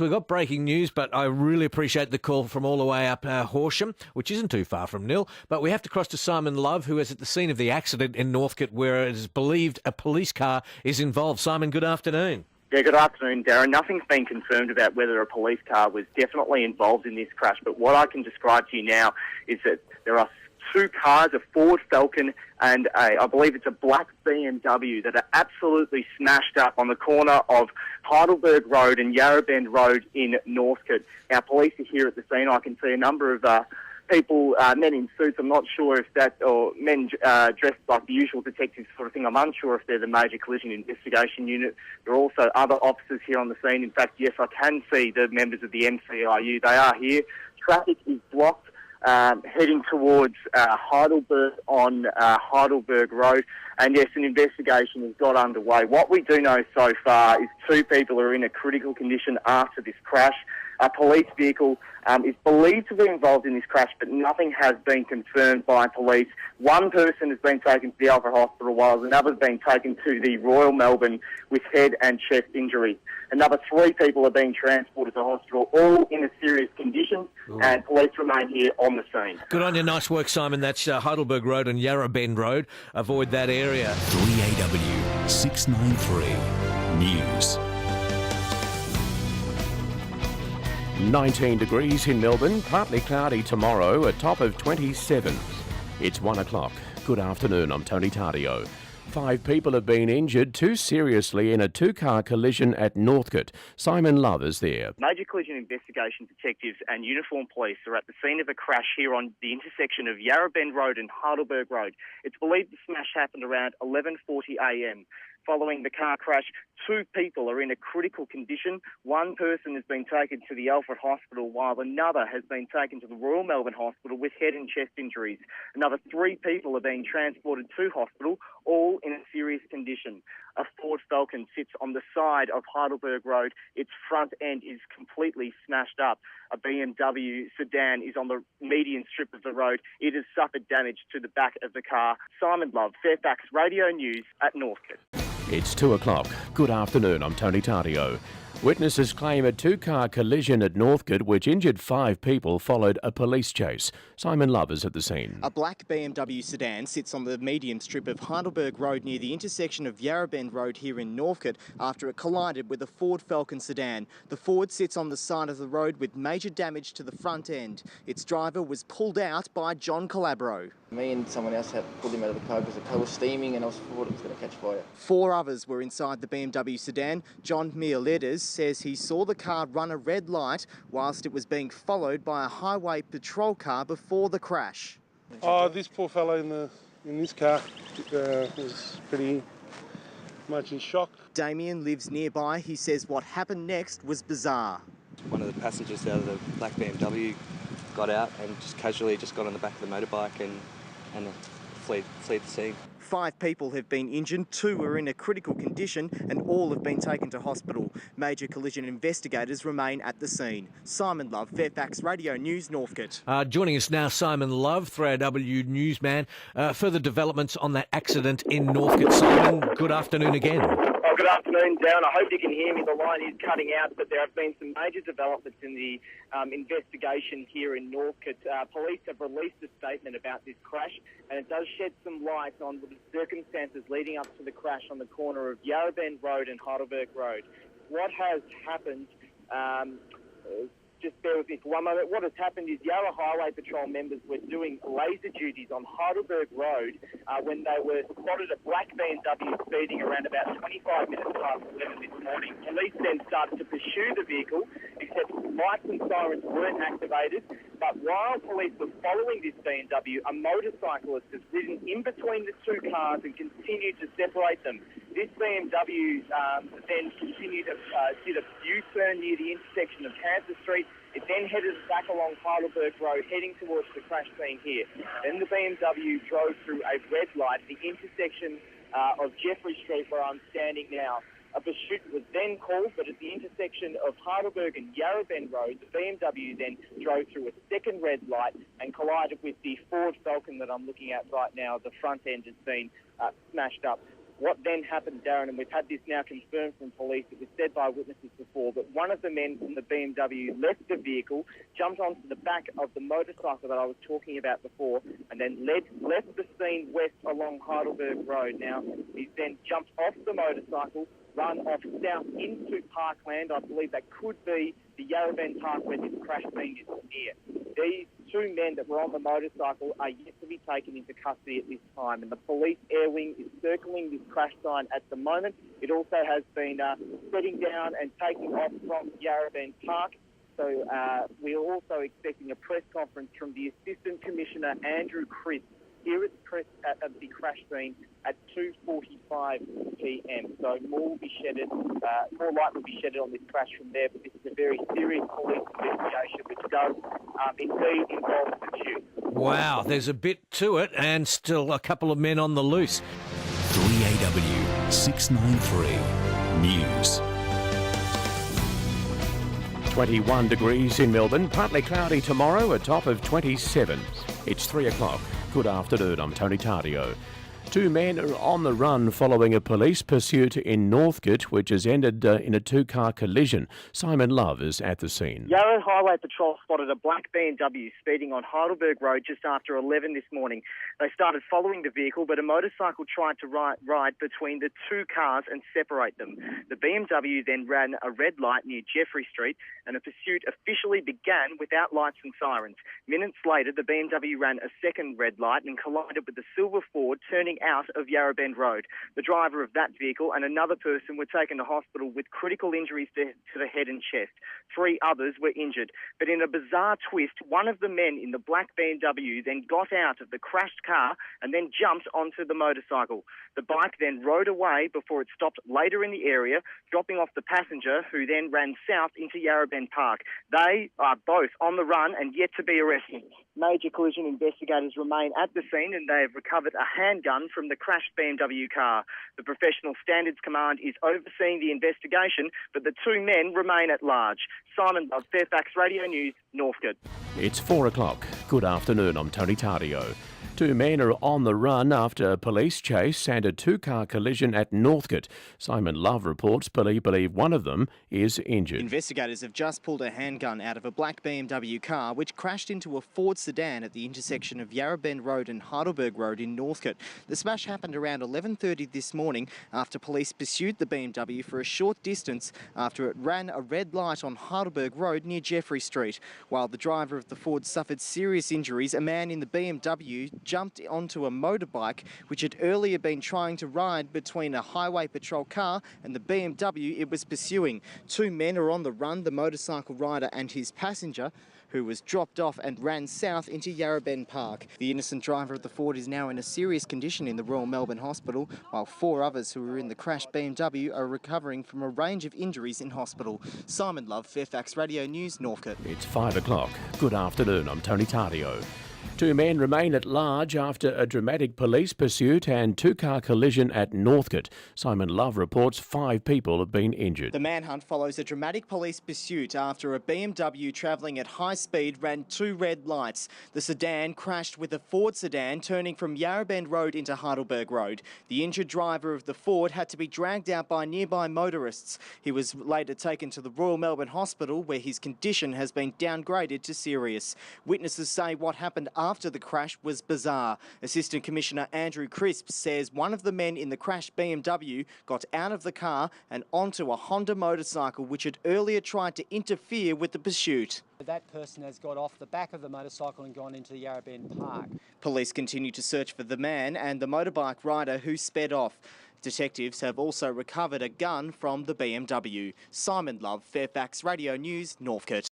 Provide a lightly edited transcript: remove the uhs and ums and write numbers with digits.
we've got breaking news, but I really appreciate the call from all the way up Horsham, which isn't too far from Nil. But we have to cross to Simon Love, who is at the scene of the accident in Northcote, where it is believed a police car is involved. Simon, good afternoon. Yeah, good afternoon, Darren. Nothing's been confirmed about whether a police car was definitely involved in this crash, but what I can describe to you now is that there are two cars, a Ford Falcon and I believe it's a black BMW, that are absolutely smashed up on the corner of Heidelberg Road and Yarra Bend Road in Northcote. Now, police are here at the scene. I can see a number of people, men in suits. I'm not sure if that, or men dressed like the usual detectives sort of thing. I'm unsure if they're the Major Collision Investigation Unit. There are also other officers here on the scene. In fact, yes, I can see the members of the MCIU. They are here. Traffic is blocked, heading towards Heidelberg on Heidelberg Road. And yes, an investigation has got underway. What we do know so far is two people are in a critical condition after this crash. A police vehicle is believed to be involved in this crash, but nothing has been confirmed by police. One person has been taken to the Alfred Hospital, while another has been taken to the Royal Melbourne with head and chest injuries. Another 3 people are being transported to hospital, all in a serious condition, and police remain here on the scene. Good on you. Nice work, Simon. That's Heidelberg Road and Yarra Bend Road. Avoid that area. 3AW 693 News. 19 degrees in Melbourne, partly cloudy tomorrow, a top of 27. It's 1 o'clock. Good afternoon, I'm Tony Tardio. 5 people have been injured, 2 seriously, in a 2-car collision at Northcote. Simon Love is there. Major Collision Investigation detectives and uniformed police are at the scene of a crash here on the intersection of Yarra Bend Road and Heidelberg Road. It's believed the smash happened around 11:40am. Following the car crash, 2 people are in a critical condition. One person has been taken to the Alfred Hospital, while another has been taken to the Royal Melbourne Hospital with head and chest injuries. Another 3 people are being transported to hospital, all in a serious condition. A Ford Falcon sits on the side of Heidelberg Road. Its front end is completely smashed up. A BMW sedan is on the median strip of the road. It has suffered damage to the back of the car. Simon Love, Fairfax Radio News at Northcote. It's 2 o'clock. Good afternoon, I'm Tony Tardio. Witnesses claim a 2-car collision at Northcote, which injured 5 people, followed a police chase. Simon Love is at the scene. A black BMW sedan sits on the median strip of Heidelberg Road near the intersection of Yarra Bend Road here in Northcote after it collided with a Ford Falcon sedan. The Ford sits on the side of the road with major damage to the front end. Its driver was pulled out by John Calabro. Me and someone else had pulled him out of the car because the car was steaming and I thought it was going to catch fire. 4 others were inside the BMW sedan. John Mieledes says he saw the car run a red light whilst it was being followed by a highway patrol car before the crash. Oh, this poor fellow in this car was pretty much in shock. Damien lives nearby. He says what happened next was bizarre. One of the passengers out of the black BMW got out and just casually got on the back of the motorbike and fled the scene. 5 people have been injured, 2 are in a critical condition and all have been taken to hospital. Major Collision investigators remain at the scene. Simon Love, Fairfax Radio News, Northcote. Joining us now, Simon Love, 3AW newsman. Further developments on that accident in Northcote. Simon, good afternoon again. Oh, good afternoon, Darren. I hope you can hear me. The line is cutting out, but there have been some major developments in the investigation here in Northcote. Police have released a statement about this crash, and it does shed some light on the circumstances leading up to the crash on the corner of Yarra Bend Road and Heidelberg Road. What has happened... just bear with me for one moment. What has happened is Yarra Highway Patrol members were doing laser duties on Heidelberg Road when they were spotted a black BMW speeding around about 25 minutes past 11 this morning. Police then started to pursue the vehicle, except lights and sirens weren't activated. But while police were following this BMW, a motorcyclist has ridden in between the 2 cars and continued to separate them. This BMW then continued did a U-turn near the intersection of Cancer Street. It then headed back along Heidelberg Road, heading towards the crash scene here. Then the BMW drove through a red light at the intersection of Jeffrey Street, where I'm standing now. A pursuit was then called, but at the intersection of Heidelberg and Yarra Bend Road, the BMW then drove through a second red light and collided with the Ford Falcon that I'm looking at right now. The front end has been smashed up. What then happened, Darren, and we've had this now confirmed from police, it was said by witnesses before, but one of the men from the BMW left the vehicle, jumped onto the back of the motorcycle that I was talking about before, and then left the scene west along Heidelberg Road. Now, he then jumped off the motorcycle, run off south into Parkland. I believe that could be the Yarrabend Park where this crash scene is near. These two men that were on the motorcycle are yet to be taken into custody at this time, and the police air wing is circling this crash sign at the moment. It also has been setting down and taking off from Yarrabend Park. So we're also expecting a press conference from the Assistant Commissioner, Andrew Crisp, here at the crash scene at 2:45 p.m. So more light will be shedded on this crash from there, but this is a very serious police investigation which does indeed involve pursuit. Wow, there's a bit to it and still a couple of men on the loose. 3AW 693 News. 21 degrees in Melbourne, partly cloudy tomorrow, a top of 27. It's 3 o'clock. Good afternoon, I'm Tony Tardio. Two men are on the run following a police pursuit in Northcote, which has ended in a two-car collision. Simon Love is at the scene. Yarra Highway Patrol spotted a black BMW speeding on Heidelberg Road just after 11 this morning. They started following the vehicle, but a motorcycle tried to ride between the two cars and separate them. The BMW then ran a red light near Jeffrey Street, and a pursuit officially began without lights and sirens. Minutes later, the BMW ran a second red light and collided with the silver Ford, turning out of Yarrabend Road. The driver of that vehicle and another person were taken to hospital with critical injuries to the head and chest. 3 others were injured. But in a bizarre twist, one of the men in the black BMW then got out of the crashed car and then jumped onto the motorcycle. The bike then rode away before it stopped later in the area, dropping off the passenger, who then ran south into Yarrabend Park. They are both on the run and yet to be arrested. Major collision investigators remain at the scene, and they have recovered a handgun from the crashed BMW car. The Professional Standards Command is overseeing the investigation, but the 2 men remain at large. Simon of Fairfax Radio News, Northcote. It's 4 o'clock. Good afternoon, I'm Tony Tardio. 2 men are on the run after a police chase and a two-car collision at Northcote. Simon Love reports police believe one of them is injured. Investigators have just pulled a handgun out of a black BMW car which crashed into a Ford sedan at the intersection of Yarrabend Road and Heidelberg Road in Northcote. The smash happened around 11:30 this morning after police pursued the BMW for a short distance after it ran a red light on Heidelberg Road near Jeffrey Street. While the driver of the Ford suffered serious injuries, a man in the BMW jumped onto a motorbike which had earlier been trying to ride between a highway patrol car and the BMW it was pursuing. 2 men are on the run, the motorcycle rider and his passenger, who was dropped off and ran south into Yarrabend Park. The innocent driver of the Ford is now in a serious condition in the Royal Melbourne Hospital, while 4 others who were in the crashed BMW are recovering from a range of injuries in hospital. Simon Love, Fairfax Radio News, Northcote. It's 5 o'clock. Good afternoon, I'm Tony Tardio. 2 men remain at large after a dramatic police pursuit and two-car collision at Northcote. Simon Love reports 5 people have been injured. The manhunt follows a dramatic police pursuit after a BMW travelling at high speed ran 2 red lights. The sedan crashed with a Ford sedan turning from Yarrabend Road into Heidelberg Road. The injured driver of the Ford had to be dragged out by nearby motorists. He was later taken to the Royal Melbourne Hospital, where his condition has been downgraded to serious. Witnesses say what happened after the crash was bizarre. Assistant Commissioner Andrew Crisp says one of the men in the crashed BMW got out of the car and onto a Honda motorcycle which had earlier tried to interfere with the pursuit. That person has got off the back of the motorcycle and gone into the Yarrabend Park. Police continue to search for the man and the motorbike rider who sped off. Detectives have also recovered a gun from the BMW. Simon Love, Fairfax Radio News, Northcote.